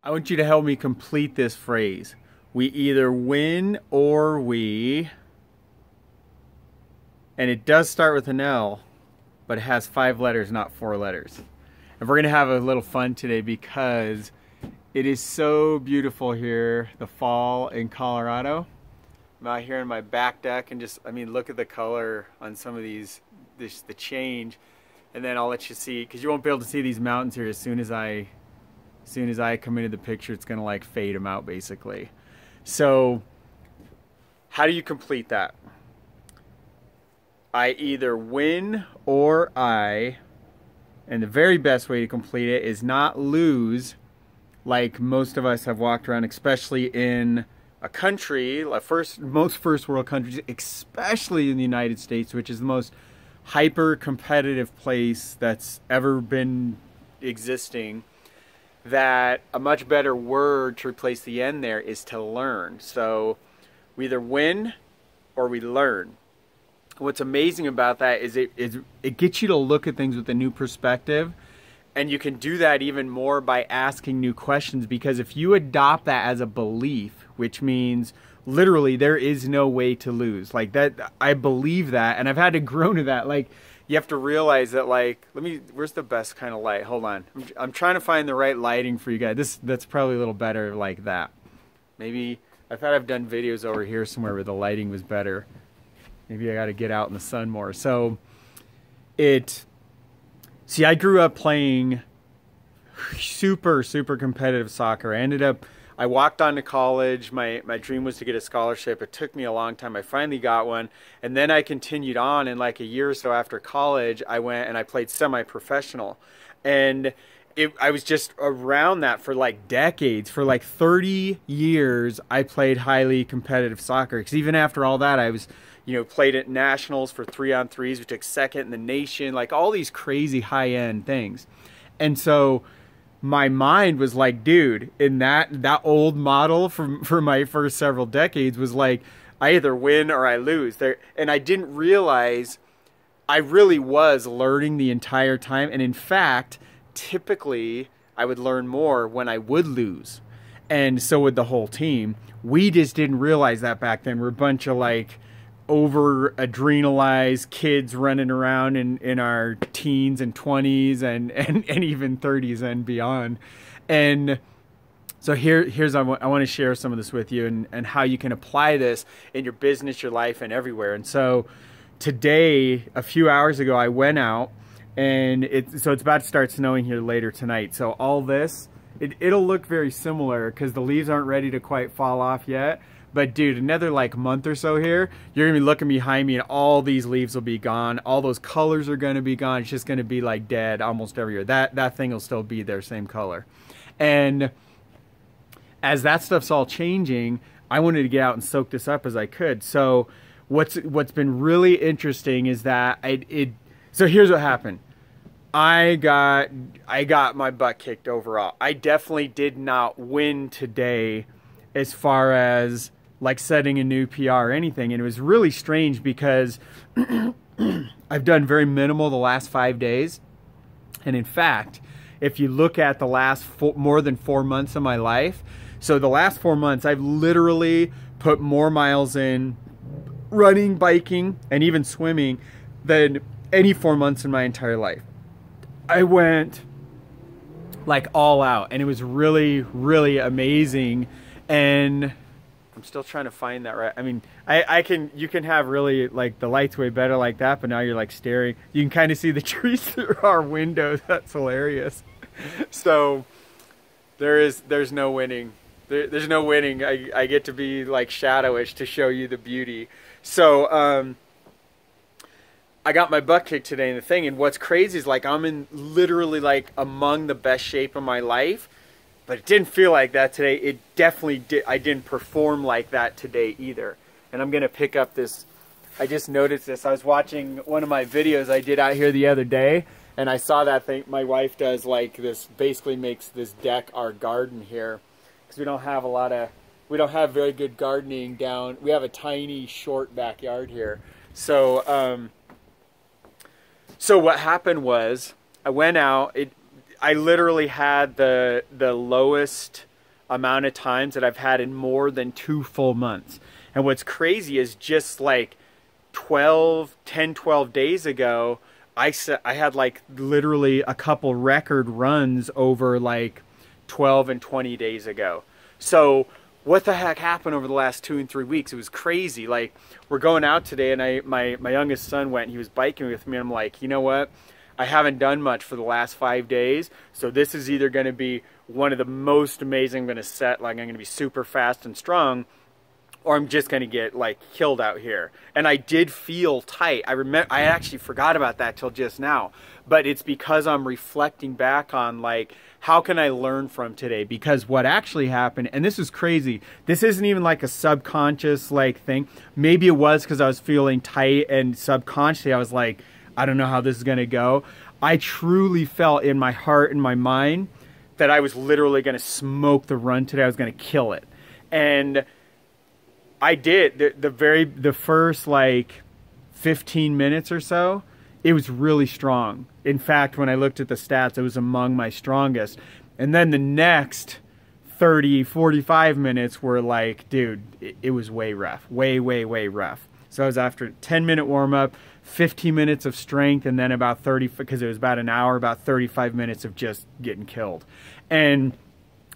I want you to help me complete this phrase. We either win or we... And it does start with an L, but it has 5 letters, not 4 letters. And we're going to have a little fun today because it is so beautiful here, the fall in Colorado. I'm out here in my back deck and just, I mean, look at the color on some of these, the change. And then I'll let you see, because you won't be able to see these mountains here as soon as I come into the picture. It's going to like fade them out basically. So how do you complete that? I either win or I, and the very best way to complete it is not lose like most of us have walked around, especially in a country, like most first world countries, especially in the United States, which is the most hyper competitive place that's ever been existing, that a much better word to replace the end there is to learn. So we either win or we learn. What's amazing about that is it gets you to look at things with a new perspective, and you can do that even more by asking new questions, because if you adopt that as a belief, which means literally there is no way to lose, like that, I believe that, and I've had to grow to that. Like, you have to realize that, like, where's the best kind of light? Hold on, I'm trying to find the right lighting for you guys. That's probably a little better like that. Maybe, I thought I've done videos over here somewhere where the lighting was better. Maybe I got to get out in the sun more. So see, I grew up playing super competitive soccer. I walked on to college. My dream was to get a scholarship. It took me a long time. I finally got one. And then I continued on, and like a year or so after college, I went and I played semi-professional. And I was just around that for like decades. For like 30 years, I played highly competitive soccer. Because even after all that, I was, played at nationals for 3-on-3s. We took second in the nation, like all these crazy high-end things. And so my mind was like, dude, in that old model for my first several decades was like, I either win or I lose. And I didn't realize I really was learning the entire time. And in fact, typically I would learn more when I would lose. And so would the whole team. We just didn't realize that back then. We're a bunch of like over adrenalized kids running around in our teens and 20s and even 30s and beyond. And so here's I want to share some of this with you and how you can apply this in your business, your life, and everywhere. And so today, a few hours ago, I went out, and it's about to start snowing here later tonight. So all this, it'll look very similar because the leaves aren't ready to quite fall off yet. But dude, another like month or so here, you're gonna be looking behind me and all these leaves will be gone. All those colors are gonna be gone. It's just gonna be like dead almost every year. That thing will still be there, same color. And as that stuff's all changing, I wanted to get out and soak this up as I could. So what's been really interesting is that so here's what happened. I got my butt kicked overall. I definitely did not win today as far as like setting a new PR or anything. And it was really strange because I've done very minimal the last 5 days. And in fact, if you look at the last more than 4 months of my life, so the last 4 months, I've literally put more miles in running, biking, and even swimming than any 4 months in my entire life. I went like all out, and it was really amazing. And I'm still trying to find that right. I mean, you can have really like the light's way better like that, but now you're like staring. You can kind of see the trees through our windows. That's hilarious. So there's no winning. There's no winning. I get to be like shadowish to show you the beauty. So I got my butt kicked today in the thing, and what's crazy is like I'm in literally like among the best shape of my life. But it didn't feel like that today. It definitely did. I didn't perform like that today either. And I'm going to pick up this. I just noticed this. I was watching one of my videos I did out here the other day. And I saw that thing. My wife does like this, basically makes this deck our garden here. Because we don't have very good gardening down. We have a tiny, short backyard here. So, so what happened was I went out. I literally had the lowest amount of times that I've had in more than 2 full months. And what's crazy is just like 12 days ago, I had like literally a couple record runs over like 12 and 20 days ago. So what the heck happened over the last 2 and 3 weeks? It was crazy. Like, we're going out today, and my youngest son went, he was biking with me, and I'm like, you know what? I haven't done much for the last 5 days, so this is either going to be one of the most amazing I'm going to set, like I'm going to be super fast and strong, or I'm just going to get like killed out here. And I did feel tight. I actually forgot about that till just now, but it's because I'm reflecting back on like, how can I learn from today? Because what actually happened, and this is crazy, this isn't even like a subconscious like thing. Maybe it was because I was feeling tight, and subconsciously I was like, I don't know how this is going to go. I truly felt in my heart and my mind that I was literally going to smoke the run today. I was going to kill it. And I did. The first like 15 minutes or so, it was really strong. In fact, when I looked at the stats, it was among my strongest. And then the next 30, 45 minutes were like, dude, it was way rough. Way rough. So I was after a 10-minute warm-up, 15 minutes of strength, and then about 30, because it was about an hour, about 35 minutes of just getting killed. And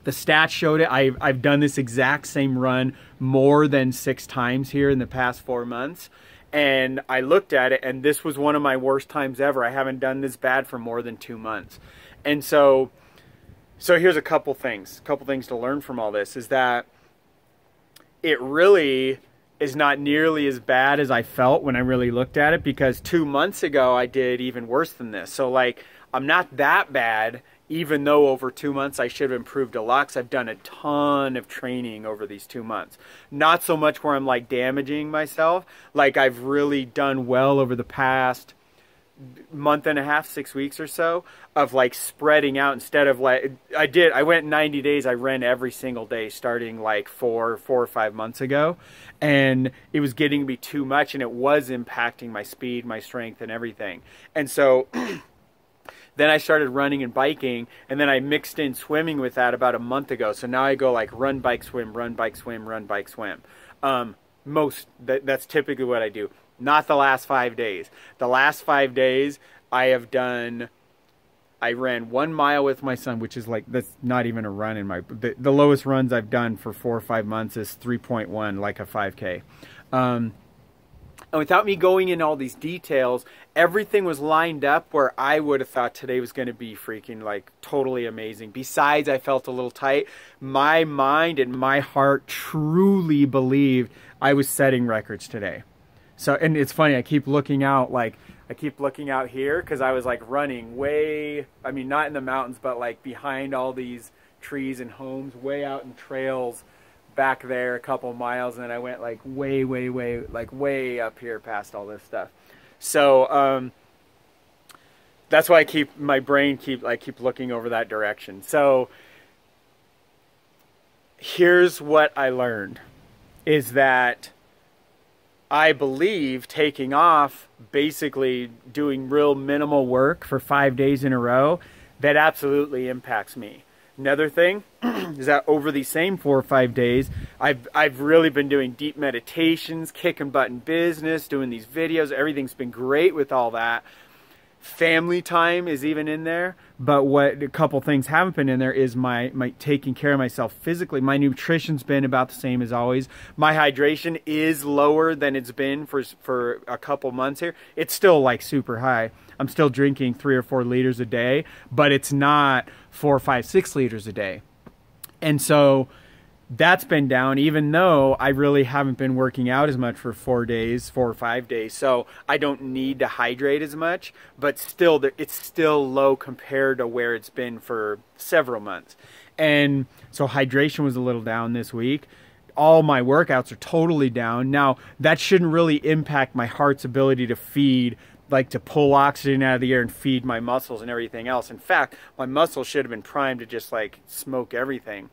the stats showed it. I've done this exact same run more than 6 times here in the past 4 months. And I looked at it, and this was one of my worst times ever. I haven't done this bad for more than 2 months. And so here's a couple things to learn from all this, is that it really is not nearly as bad as I felt when I really looked at it, because 2 months ago I did even worse than this. So like, I'm not that bad, even though over 2 months I should have improved a lot, 'cause I've done a ton of training over these 2 months. Not so much where I'm like damaging myself. Like, I've really done well over the past month and a half, 6 weeks or so, of like spreading out instead of like, I went 90 days, I ran every single day starting like four or 5 months ago, and it was getting to be too much, and it was impacting my speed, my strength, and everything. And so then I started running and biking, and then I mixed in swimming with that about a month ago. So now I go like run, bike, swim, run, bike, swim, run, bike, swim. That's typically what I do. Not the last 5 days. The last 5 days I ran 1 mile with my son, which is like, that's not even a run in the lowest runs I've done for 4 or 5 months is 3.1, like a 5K. And without me going in all these details, everything was lined up where I would have thought today was going to be freaking like totally amazing. Besides, I felt a little tight. My mind and my heart truly believed I was setting records today. So, and it's funny, I keep looking out here, because I was like running way, I mean, not in the mountains, but like behind all these trees and homes, way out in trails back there a couple miles, and then I went like way up here past all this stuff. So that's why I keep looking over that direction. So here's what I learned, is that I believe taking off, basically doing real minimal work for 5 days in a row, that absolutely impacts me. Another thing is that over these same 4 or 5 days, I've really been doing deep meditations, kicking butt in business, doing these videos. Everything's been great with all that. Family time is even in there, but what a couple things haven't been in there is my taking care of myself physically. My nutrition's been about the same as always. My hydration is lower than it's been for a couple months here. It's still like super high. I'm still drinking 3 or 4 liters a day, but it's not 4, 5, 6 liters a day. And so that's been down, even though I really haven't been working out as much for 4 or 5 days. So I don't need to hydrate as much, but still, it's still low compared to where it's been for several months. And so hydration was a little down this week. All my workouts are totally down. Now, that shouldn't really impact my heart's ability to feed, like to pull oxygen out of the air and feed my muscles and everything else. In fact, my muscles should have been primed to just like smoke everything.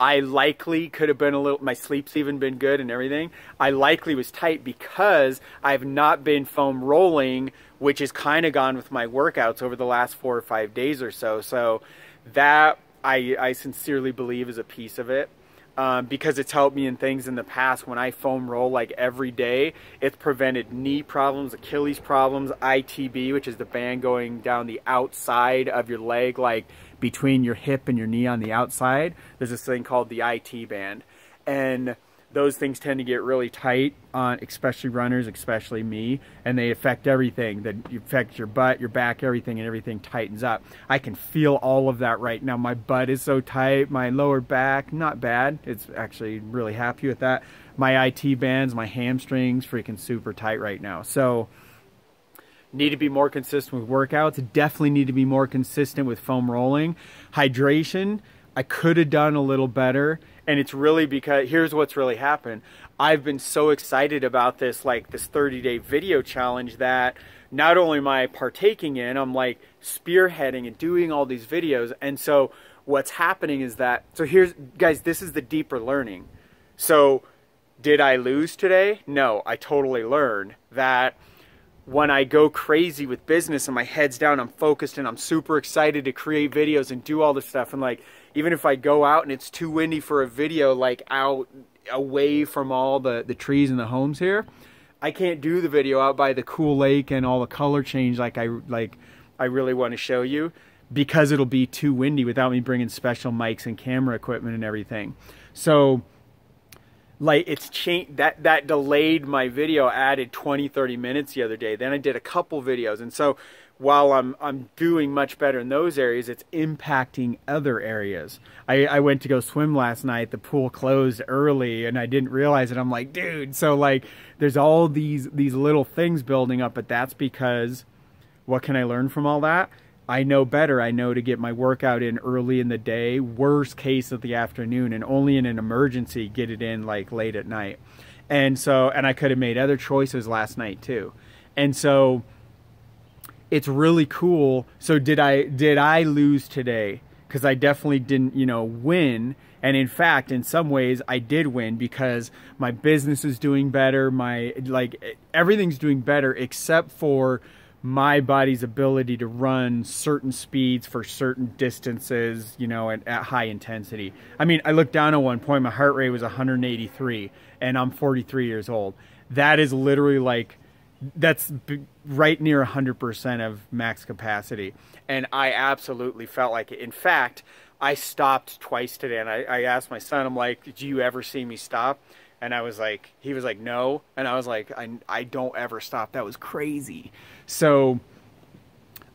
I likely could have been my sleep's even been good and everything. I likely was tight because I've not been foam rolling, which has kind of gone with my workouts over the last 4 or 5 days or so. So that I sincerely believe is a piece of it. Because it's helped me in things in the past. When I foam roll like every day, it's prevented knee problems, Achilles problems, ITB, which is the band going down the outside of your leg, like between your hip and your knee on the outside. There's this thing called the IT band. And those things tend to get really tight on especially runners, especially me, and they affect everything. That affect your butt, your back, everything, and everything tightens up. I can feel all of that right now. My butt is so tight, my lower back, not bad. It's actually really happy with that. My IT bands, my hamstrings, freaking super tight right now. So need to be more consistent with workouts. Definitely need to be more consistent with foam rolling. Hydration, I could have done a little better. And it's really because, here's what's really happened. I've been so excited about this, like this 30-day video challenge, that not only am I partaking in, I'm like spearheading and doing all these videos. And so what's happening is that, so here's, guys, this is the deeper learning. So did I lose today? No, I totally learned that when I go crazy with business and my head's down, I'm focused and I'm super excited to create videos and do all this stuff. And like, even if I go out and it's too windy for a video, like out away from all the trees and the homes here, I can't do the video out by the cool lake and all the color change like I really want to show you, because it'll be too windy without me bringing special mics and camera equipment and everything. So like it's changed, that delayed my video, added 20-30 minutes the other day. Then I did a couple videos, and so while I'm doing much better in those areas, it's impacting other areas. I went to go swim last night. The pool closed early and I didn't realize it. I'm like, dude, so like there's all these little things building up, but that's because, what can I learn from all that? I know better. I know to get my workout in early in the day, worst case of the afternoon, and only in an emergency get it in like late at night. And so, and I could have made other choices last night too. And so it's really cool. So did I lose today? Because I definitely didn't, win. And in fact, in some ways I did win, because my business is doing better. Everything's doing better except for my body's ability to run certain speeds for certain distances, at high intensity. I mean, I looked down at one point, my heart rate was 183 and I'm 43 years old. That is literally that's right near 100% of max capacity. And I absolutely felt like it. In fact, I stopped twice today, and I asked my son, I'm like, do you ever see me stop? And I was like, he was like, no. And I was like, I don't ever stop. That was crazy. So,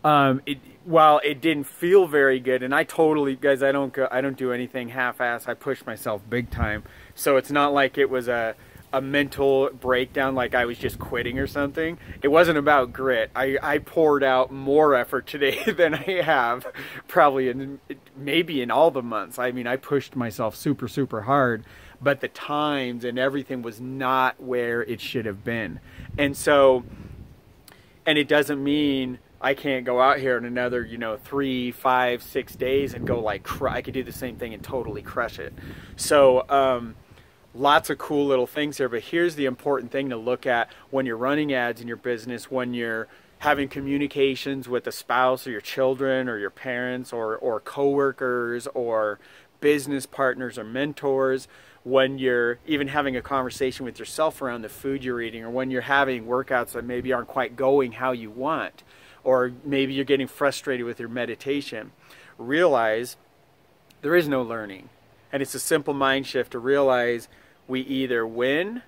while it didn't feel very good, and I totally, guys, I don't do anything half-ass. I push myself big time. So it's not like it was a mental breakdown, like I was just quitting or something. It wasn't about grit. I poured out more effort today than I have probably maybe in all the months. I mean, I pushed myself super, super hard, but the times and everything was not where it should have been. And so, and it doesn't mean I can't go out here in another, 3, 5, 6 days and go like, I could do the same thing and totally crush it. So, lots of cool little things here, but here's the important thing to look at when you're running ads in your business, when you're having communications with a spouse or your children or your parents or coworkers or business partners or mentors, when you're even having a conversation with yourself around the food you're eating, or when you're having workouts that maybe aren't quite going how you want, or maybe you're getting frustrated with your meditation. Realize there is no learning. And it's a simple mind shift to realize we either win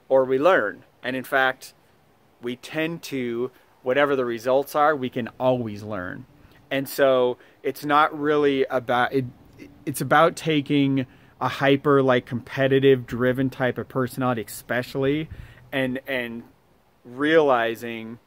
or we learn. And in fact, we tend to, whatever the results are, we can always learn. And so it's not really about it. It's about taking a hyper competitive driven type of personality, especially, and realizing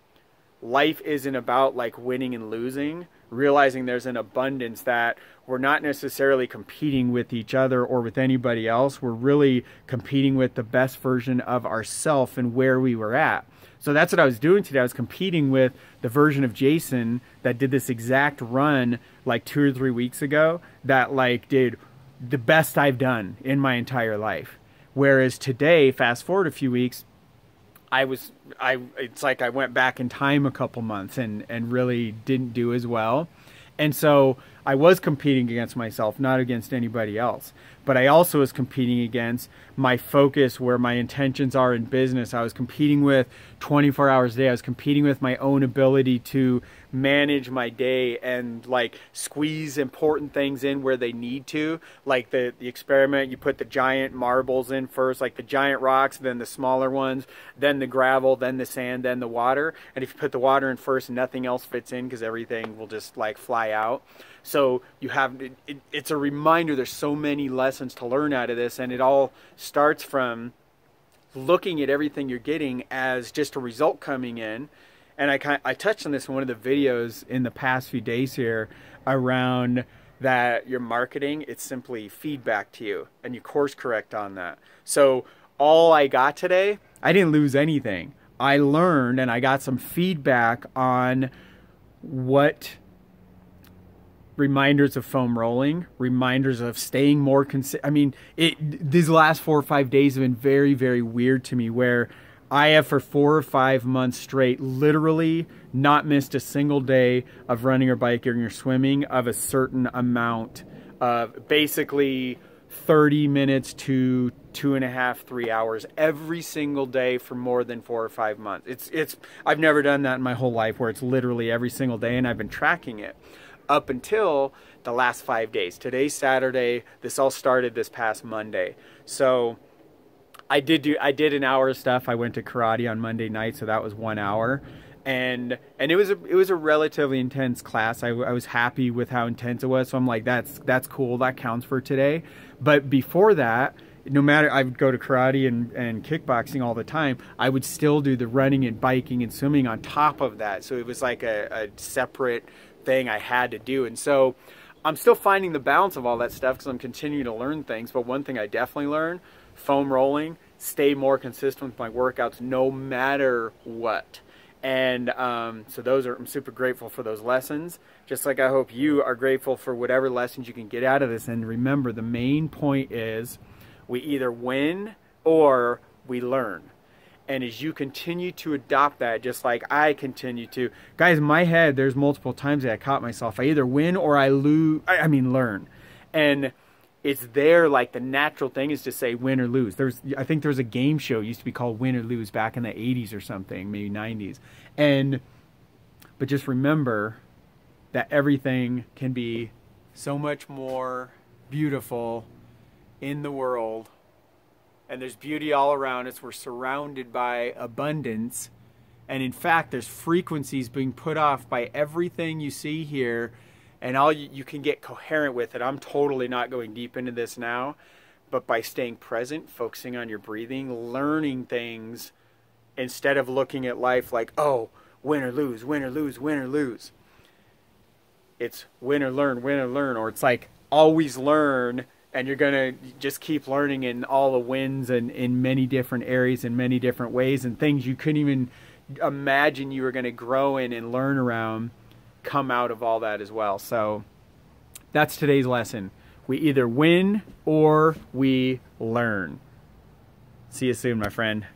life isn't about winning and losing. Realizing there's an abundance, that we're not necessarily competing with each other or with anybody else. We're really competing with the best version of ourselves and where we were at. So that's what I was doing today. I was competing with the version of Jason that did this exact run 2 or 3 weeks ago, that did the best I've done in my entire life. Whereas today, fast forward a few weeks, it's like I went back in time a couple months and really didn't do as well. And so I was competing against myself, not against anybody else. But I also was competing against my focus, where my intentions are in business. I was competing with 24 hours a day. I was competing with my own ability to manage my day and like squeeze important things in where they need to. Like the experiment, you put the giant marbles in first, like the giant rocks, then the smaller ones, then the gravel, then the sand, then the water. And if you put the water in first, nothing else fits in because everything will just like fly out. So you have, it's a reminder there's so many lessons to learn out of this, and it all starts from looking at everything you're getting as just a result coming in. And I touched on this in one of the videos in the past few days here around that your marketing, it's simply feedback to you, and you course correct on that. So all I got today, I didn't lose anything. I learned and I got some feedback on what reminders of foam rolling, reminders of staying more consistent. I mean, these last 4 or 5 days have been very, very weird to me, where I have for 4 or 5 months straight literally not missed a single day of running or biking or swimming of a certain amount of basically 30 minutes to 2.5, 3 hours every single day for more than 4 or 5 months. I've never done that in my whole life, where it's literally every single day, and I've been tracking it up until the last 5 days. Today's Saturday. This all started this past Monday. So I did an hour of stuff. I went to karate on Monday night, so that was 1 hour. And it was a relatively intense class. I was happy with how intense it was. So I'm like, that's cool. That counts for today. But before that, no matter, I would go to karate and kickboxing all the time, I would still do the running and biking and swimming on top of that. So it was like a separate thing I had to do. And so I'm still finding the balance of all that stuff because I'm continuing to learn things. But one thing I definitely learned, foam rolling, stay more consistent with my workouts no matter what. And so I'm super grateful for those lessons, just like I hope you are grateful for whatever lessons you can get out of this. And remember, the main point is we either win or we learn. And as you continue to adopt that, just like I continue to, guys, in my head, there's multiple times that I caught myself. I either win or I lose, learn. And it's there, like the natural thing is to say win or lose. I think there was a game show used to be called Win or Lose back in the 80s or something, maybe 90s. But just remember that everything can be so much more beautiful in the world. And there's beauty all around us. We're surrounded by abundance. And in fact, there's frequencies being put off by everything you see here. And all you can get coherent with it. I'm totally not going deep into this now. But by staying present, focusing on your breathing, learning things, instead of looking at life like, oh, win or lose, win or lose, win or lose. It's win or learn, or it's like always learn. And you're going to just keep learning in all the wins and in many different areas, in many different ways, and things you couldn't even imagine you were going to grow in and learn around come out of all that as well. So that's today's lesson. We either win or we learn. See you soon, my friend.